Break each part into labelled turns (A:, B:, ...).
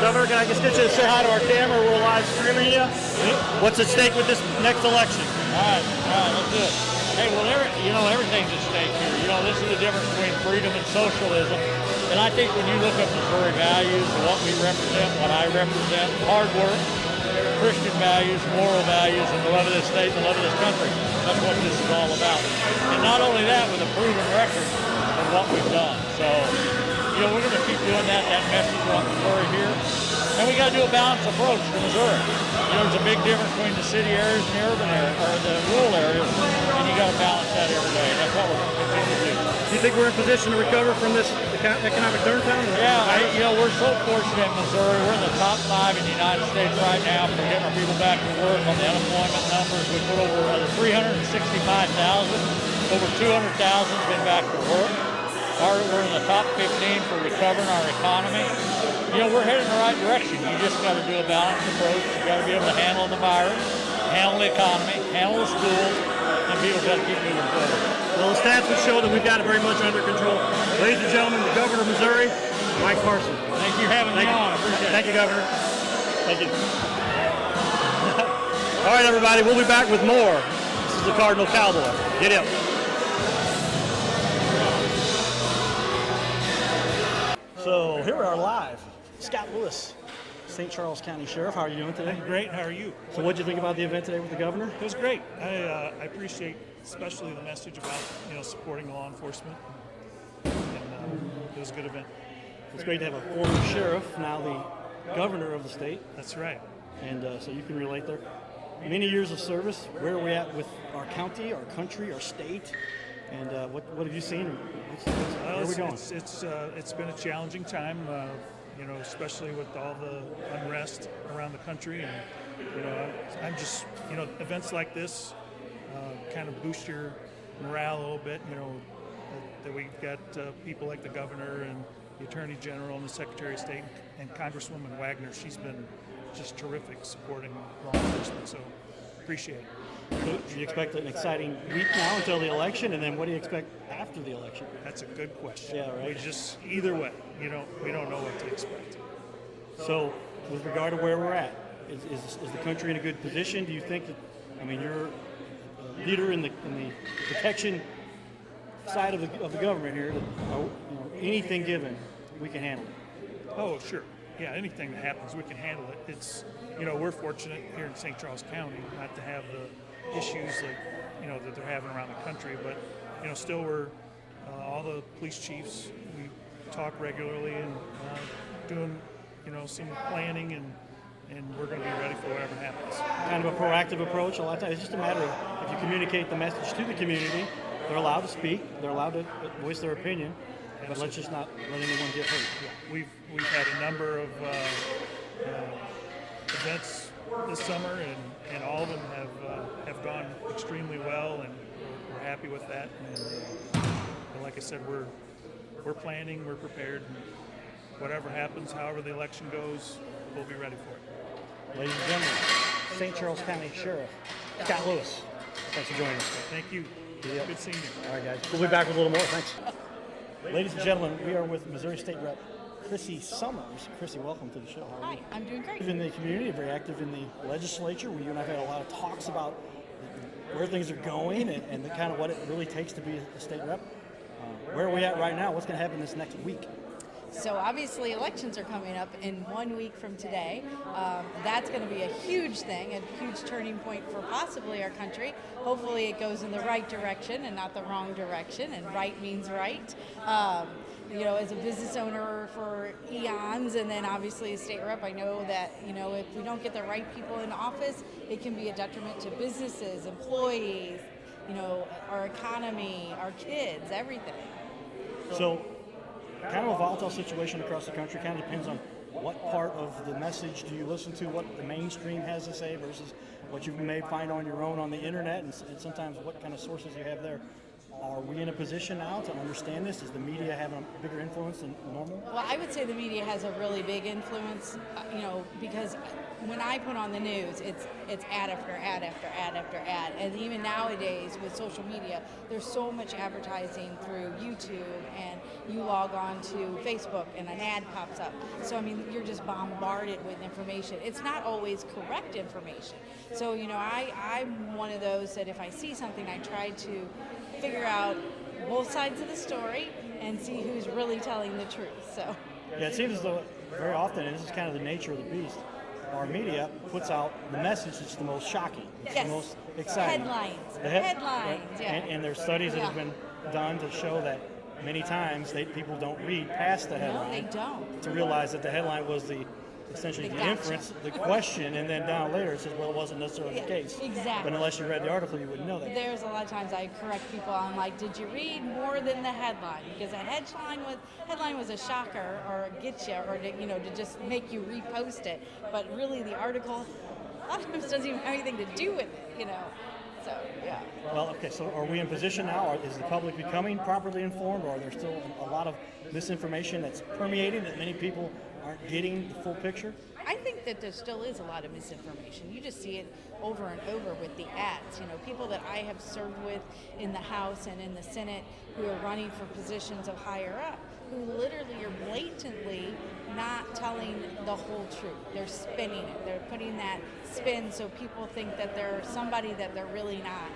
A: Governor, can I just get you to say hi to our camera? We're live streaming you. What's at stake with this next election?
B: All right, let's do it. Hey, well, everything's at stake here. This is the difference between freedom and socialism. And I think when you look at Missouri values, what we represent, what I represent, hard work, Christian values, moral values, and the love of this state, the love of this country, that's what this is all about. And not only that, with a proven record of what we've done. So, we're going to keep doing that message on Missouri here. And we got to do a balanced approach to Missouri. There's a big difference between the city areas and the urban areas, or the rural areas, and you got to balance that every day. That's what we're going to continue to do.
A: Do you think we're in position to recover from this economic downturn?
B: Yeah, we're so fortunate in Missouri. We're in the top 5 in the United States right now for getting our people back to work on the unemployment numbers. We put over 365,000, over 200,000 has been back to work. We're in the top 15 for recovering our economy. We're headed in the right direction. You just got to do a balanced approach. You got to be able to handle the virus, handle the economy, handle the schools, and people got to keep moving forward.
A: Well, the stats would show that we've got it very much under control. Ladies and gentlemen, the Governor of Missouri, Mike Parson.
B: Thank you for having me on. I appreciate it.
A: Thank you, Governor. Thank you. All right, everybody, we'll be back with more. This is the Cardinal Cowboy. Get up. So here we are live. Scott Lewis, St. Charles County Sheriff. How are you doing today?
C: I'm great. How are you?
A: So what did you think about the event today with the governor?
C: It was great. I appreciate especially the message about supporting law enforcement. And it was a good event.
A: It's great to have a former sheriff, now the governor of the state.
C: That's right.
A: And so you can relate there. Many years of service. Where are we at with our county, our country, our state? And what have you seen? Where are we going?
C: It's been a challenging time, especially with all the unrest around the country. And, I'm just, events like this kind of boost your morale a little bit, that we've got people like the governor and the attorney general and the secretary of state and Congresswoman Wagner. She's been just terrific supporting law enforcement, so appreciate it.
A: Do you expect an exciting week now until the election, and then what do you expect after the election?
C: That's a good question.
A: Yeah, right.
C: We just, either way, we don't know what to expect.
A: So, with regard to where we're at, is the country in a good position? Do you think that, you're a leader in the protection side of the government here, that anything given, we can handle it?
C: Oh, sure. Yeah, anything that happens, we can handle it. It's, we're fortunate here in St. Charles County not to have the issues like, that they're having around the country, but, still we're, all the police chiefs, we talk regularly and doing, some planning and we're going to be ready for whatever happens.
A: Kind of a proactive approach. A lot of times it's just a matter of if you communicate the message to the community, they're allowed to speak, they're allowed to voice their opinion, but let's just not let anyone get hurt.
C: Yeah. We've had a number of events this summer, and all of them have gone extremely well, and we're happy with that. And like I said, we're planning, we're prepared. And whatever happens, however the election goes, we'll be ready for it.
A: Ladies and gentlemen, St. Charles County Sheriff Scott Lewis. Thanks for joining us.
C: Thank you.
A: Yep.
C: Good seeing you.
A: All right, guys. We'll be back with a little more. Thanks. Ladies and gentlemen, we are with Missouri State Rep Chrissy Sommer. Chrissy, welcome to the show. How are you?
D: Hi, I'm doing great.
A: In the community, very active in the legislature, where you and I have had a lot of talks about where things are going and the kind of what it really takes to be a state rep. Where are we at right now? What's going to happen this next week?
D: So obviously elections are coming up in 1 week from today. That's going to be a huge thing, a huge turning point for possibly our country. Hopefully it goes in the right direction and not the wrong direction, and right means right. As a business owner for eons, and then obviously a state rep, I know that, if we don't get the right people in office, it can be a detriment to businesses, employees, our economy, our kids, everything.
A: So, kind of a volatile situation across the country. Kind of depends on what part of the message do you listen to, what the mainstream has to say versus what you may find on your own on the internet, and sometimes what kind of sources you have there. Are we in a position now to understand this? Does the media have a bigger influence than normal?
D: Well, I would say the media has a really big influence, because when I put on the news, it's ad after ad after ad after ad. And even nowadays with social media, there's so much advertising through YouTube, and you log on to Facebook and an ad pops up. So, I mean, you're just bombarded with information. It's not always correct information. So, I'm one of those that if I see something, I try to figure out both sides of the story and see who's really telling the truth. So
A: yeah, it seems as though very often, and this is kind of the nature of the beast, our media puts out the message that's the most shocking, it's
D: yes.
A: the most exciting.
D: Headlines.
A: Headlines,
D: Right? Yeah.
A: And there's studies that
D: Yeah.
A: have been done to show that many times people don't read past the headline.
D: No, they don't.
A: To realize that the headline was essentially
D: The
A: the
D: gotcha.
A: inference, the question, and then down later it says, well, it wasn't necessarily the case.
D: Exactly.
A: But unless you read the article, you wouldn't know that.
D: There's a lot of times I correct people. I'm like, did you read more than the headline? Because that headline was a shocker or a get you, or to just make you repost it. But really, the article a lot of times doesn't even have anything to do with it. So yeah.
A: Well, okay, so are we in position now? Is the public becoming properly informed, or are there still a lot of misinformation that's permeating that many people aren't getting the full picture?
D: I think that there still is a lot of misinformation. You just see it over and over with the ads. People that I have served with in the House and in the Senate who are running for positions of higher up, who literally are blatantly not telling the whole truth. They're spinning it. They're putting that spin so people think that they're somebody that they're really not.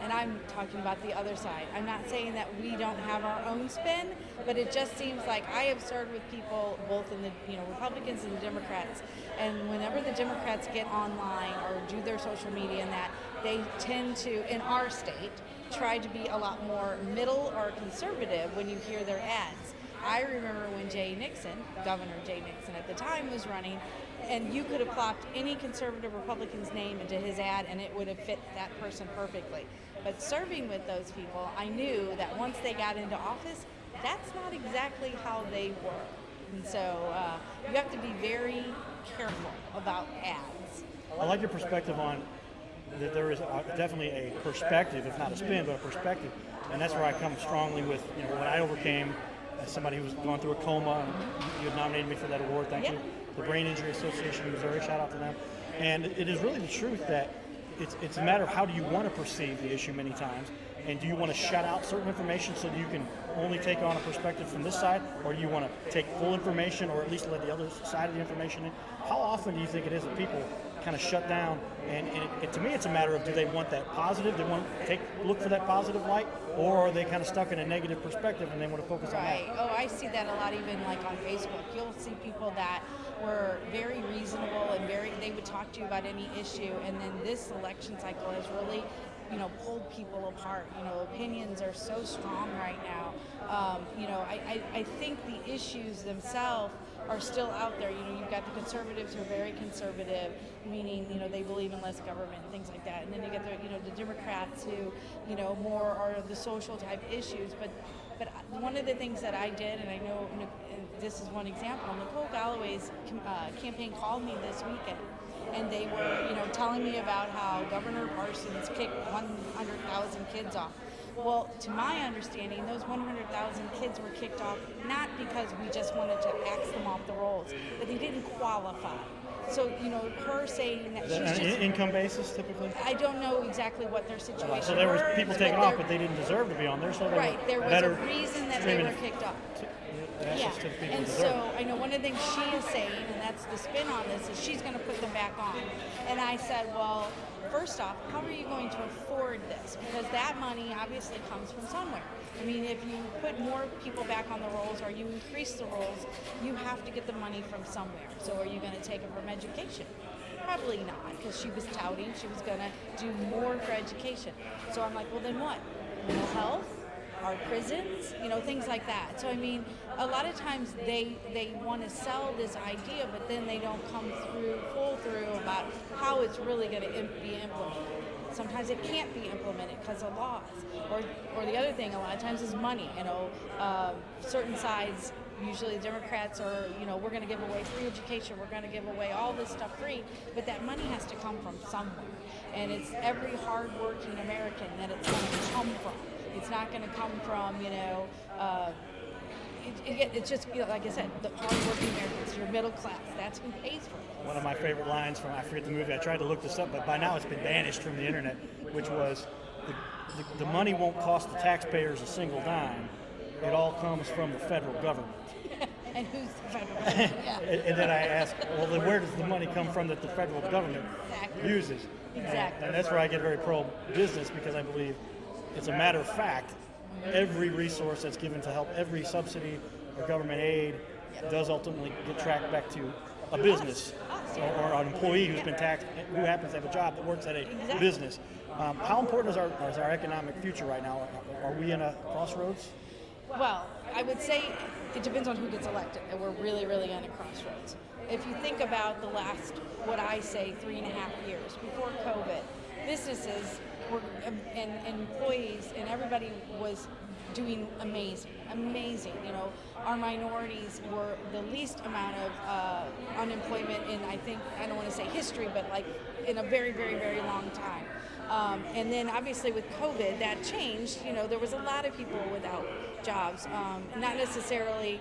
D: And I'm talking about the other side. I'm not saying that we don't have our own spin, but it just seems like I have served with people both in the Republicans and the Democrats, and whenever the Democrats get online or do their social media and that, they tend to, in our state, try to be a lot more middle or conservative when you hear their ads. I remember when Governor Jay Nixon at the time was running, and you could have plopped any conservative Republican's name into his ad and it would have fit that person perfectly. But serving with those people, I knew that once they got into office, that's not exactly how they work. And so you have to be very careful about ads.
A: I like your perspective on that there is definitely a perspective, if not a spin, but a perspective. And that's where I come strongly with, what I overcame as somebody who's gone through a coma. And you had nominated me for that award, thank you. The Brain Injury Association of Missouri, shout out to them. And it is really the truth that it's a matter of how do you want to perceive the issue many times, and do you want to shut out certain information so that you can only take on a perspective from this side, or do you want to take full information or at least let the other side of the information in? How often do you think it is that people kind of shut down, and to me it's a matter of, do they want that positive, they want to look for that positive light, or are they kind of stuck in a negative perspective and they want to focus on that?
D: Right. Oh, I see that a lot even like on Facebook. You'll see people that were very reasonable and they would talk to you about any issue, and then this election cycle has really pulled people apart. Opinions are so strong right now. I think the issues themselves are still out there. You've got the conservatives who are very conservative, meaning, they believe in less government and things like that. And then you get the Democrats who, more are the social type issues. But one of the things that I did, and I know this is one example, Nicole Galloway's campaign called me this weekend, and they were, telling me about how Governor Parson's kicked 100,000 kids off. Well, to my understanding, those 100,000 kids were kicked off not because we just wanted to axe them off the rolls, but they didn't qualify. So, her saying that she's just...
A: income basis, typically?
D: I don't know exactly what their situation was.
A: So there was people taken off, but they didn't deserve to be on there, so they
D: right, there was
A: better
D: a reason that they were kicked off. Yeah, and so I know one of the things she is saying, and that's the spin on this, is she's going to put them back on. And I said, well, first off, how are you going to afford this? Because that money obviously comes from somewhere. I mean, if you put more people back on the rolls or you increase the rolls, you have to get the money from somewhere. So are you going to take it from education? Probably not, because she was touting she was going to do more for education. So I'm like, well, then what? Mental health? Our prisons, things like that. So I mean, a lot of times they want to sell this idea, but then they don't come full through about how it's really going to be implemented. Sometimes it can't be implemented because of laws, or the other thing a lot of times is money. Certain sides, usually the Democrats are, we're going to give away free education, we're going to give away all this stuff free, but that money has to come from somewhere, and it's every hardworking American that it's going to come from. It's not going to come from, it's just, like I said, the hardworking Americans, your middle class. That's who pays for this.
A: One of my favorite lines from, I forget the movie, I tried to look this up, but by now it's been banished from the internet, which was, the money won't cost the taxpayers a single dime. It all comes from the federal government.
D: And who's the federal government? Yeah.
A: And then I ask, well, then where does the money come from that the federal government
D: Exactly.
A: uses?
D: Exactly.
A: And that's where I get very pro-business, because I believe it's a matter of fact, every resource that's given to help, every subsidy or government aid does ultimately get tracked back to a business or an employee who's been taxed, who happens to have a job that works at a business. How important is our economic future right now? Are we in a crossroads?
D: Well, I would say it depends on who gets elected, and we're really, really on a crossroads. If you think about the last, what I say, 3.5 years before COVID, businesses were, and employees and everybody was doing amazing. Our minorities were the least amount of unemployment in, I think, I don't want to say history, but like in a very, very, very long time. And then obviously with COVID, that changed. There was a lot of people without jobs, not necessarily,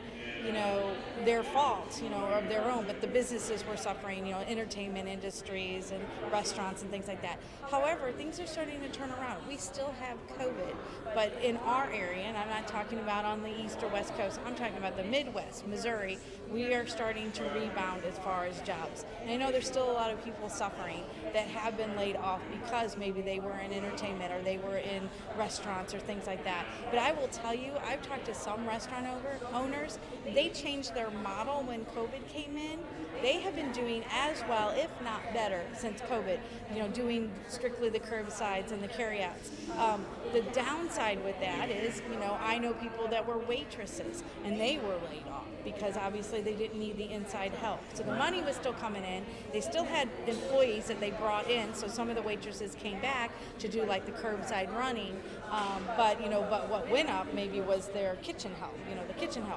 D: their fault, or of their own, but the businesses were suffering, entertainment industries and restaurants and things like that. However, things are starting to turn around. We still have COVID, but in our area, and I'm not talking about on the East or West Coast, I'm talking about the Midwest, Missouri, we are starting to rebound as far as jobs. And I know there's still a lot of people suffering that have been laid off because maybe they were in entertainment or they were in restaurants or things like that. But I will tell you, I've talked to some restaurant owners, they changed their model when COVID came in. They have been doing as well, if not better, since COVID, doing strictly the curbsides and the carryouts. The downside with that is, I know people that were waitresses and they were laid off because obviously they didn't need the inside help. So the money was still coming in. They still had employees that they brought in, so some of the waitresses came back to do like the curbside running. But what went up maybe was their kitchen help, the kitchen help.